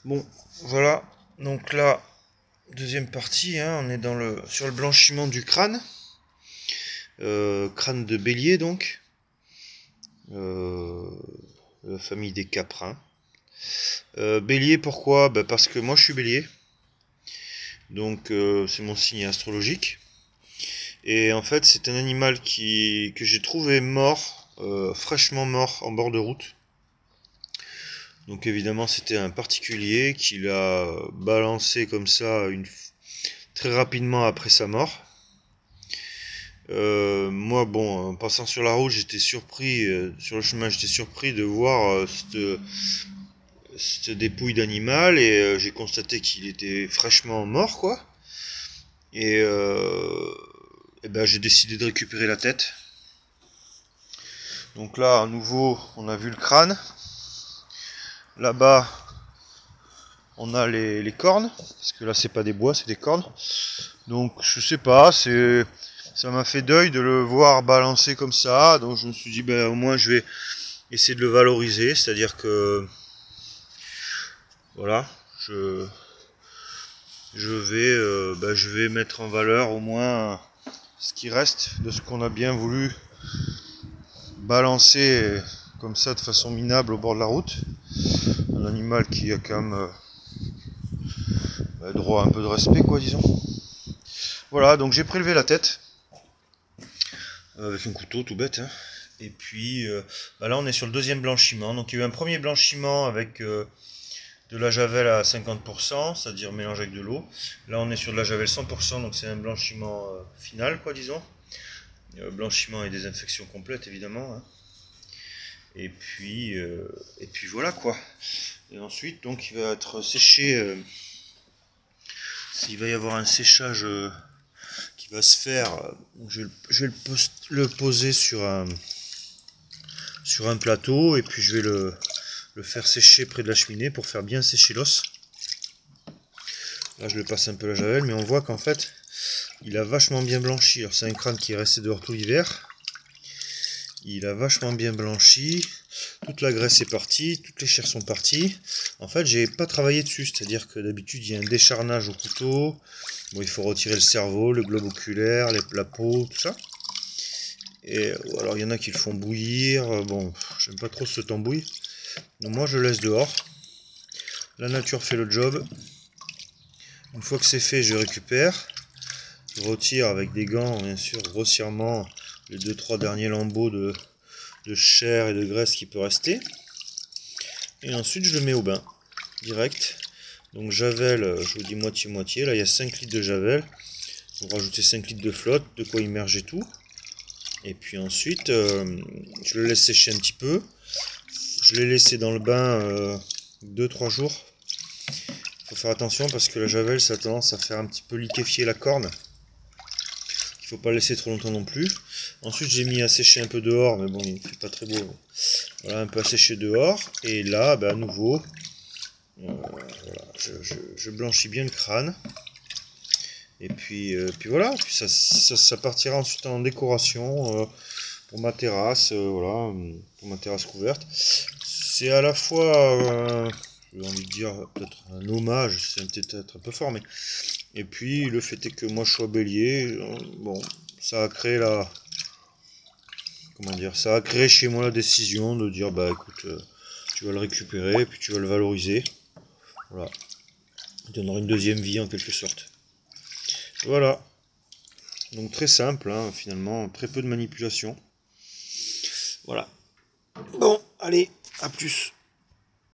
Bon, voilà. Donc là, deuxième partie, hein, on est sur le blanchiment du crâne. Crâne de bélier, donc. Euh, la famille des caprins. Bélier, pourquoi? Parce que moi, je suis bélier. Donc, c'est mon signe astrologique. Et en fait, c'est un animal que j'ai trouvé mort, fraîchement mort, en bord de route. Donc évidemment, c'était un particulier qui l'a balancé comme ça très rapidement après sa mort. Moi, bon, en passant sur la route, j'étais surpris, sur le chemin, j'étais surpris de voir cette dépouille d'animal et j'ai constaté qu'il était fraîchement mort, quoi. Et, ben, j'ai décidé de récupérer la tête. Donc là, à nouveau, on a vu le crâne. Là-bas, on a les cornes, parce que là, c'est pas des bois, c'est des cornes. Donc, je sais pas, ça m'a fait deuil de le voir balancer comme ça. Donc, je me suis dit, ben, au moins, je vais essayer de le valoriser. C'est-à-dire que, voilà, je vais mettre en valeur au moins ce qui reste de ce qu'on a bien voulu balancer comme ça de façon minable au bord de la route. Un animal qui a quand même droit à un peu de respect, quoi, disons. Voilà, donc j'ai prélevé la tête avec un couteau tout bête, hein. Et puis là on est sur le deuxième blanchiment. Donc il y a eu un premier blanchiment avec de la javel à 50%, c'est-à-dire mélange avec de l'eau. Là on est sur de la javel 100%, donc c'est un blanchiment final, quoi, disons. Blanchiment et désinfection complète, évidemment, hein. Et puis voilà, quoi. Et ensuite, donc il va être séché. Il va y avoir un séchage qui va se faire. Je vais le poser sur un plateau et puis je vais le faire sécher près de la cheminée pour faire bien sécher l'os. Là je le passe un peu la javel, mais on voit qu'en fait il a vachement bien blanchi. Alors c'est un crâne qui est resté dehors tout l'hiver. Il a vachement bien blanchi. Toute la graisse est partie, toutes les chairs sont parties. En fait j'ai pas travaillé dessus, c'est-à-dire que d'habitude il y a un décharnage au couteau. Bon, il faut retirer le cerveau, le globe oculaire, la peau, tout ça. Et alors il y en a qui le font bouillir. Bon, j'aime pas trop ce tambouille. Donc moi je le laisse dehors. La nature fait le job. Une fois que c'est fait, je récupère. Je retire avec des gants, bien sûr, grossièrement les 2-3 derniers lambeaux de chair et de graisse qui peut rester. Et ensuite je le mets au bain, direct. Donc javel, je vous dis moitié-moitié. Là il y a 5 litres de javel. Vous rajoutez 5 litres de flotte, de quoi immerger tout. Et puis ensuite, je le laisse sécher un petit peu. Je l'ai laissé dans le bain 2-3 jours. Il faut faire attention parce que la javel, ça a tendance à faire un petit peu liquéfier la corne. Il ne faut pas le laisser trop longtemps non plus. Ensuite, j'ai mis à sécher un peu dehors, mais bon, il ne fait pas très beau. Voilà, un peu à sécher dehors. Et là, à nouveau, voilà, je blanchis bien le crâne. Et puis voilà, puis ça partira ensuite en décoration pour ma terrasse, voilà, pour ma terrasse couverte. C'est à la fois, j'ai envie de dire, peut-être un hommage, c'est peut-être un peu fort, mais... Et puis le fait est que moi je sois bélier, bon, ça a créé comment dire, ça a créé chez moi la décision de dire, bah écoute, tu vas le récupérer, puis tu vas le valoriser. Voilà. Il donnera une deuxième vie en quelque sorte. Voilà. Donc très simple, hein, finalement, très peu de manipulation. Voilà. Bon, allez, à plus.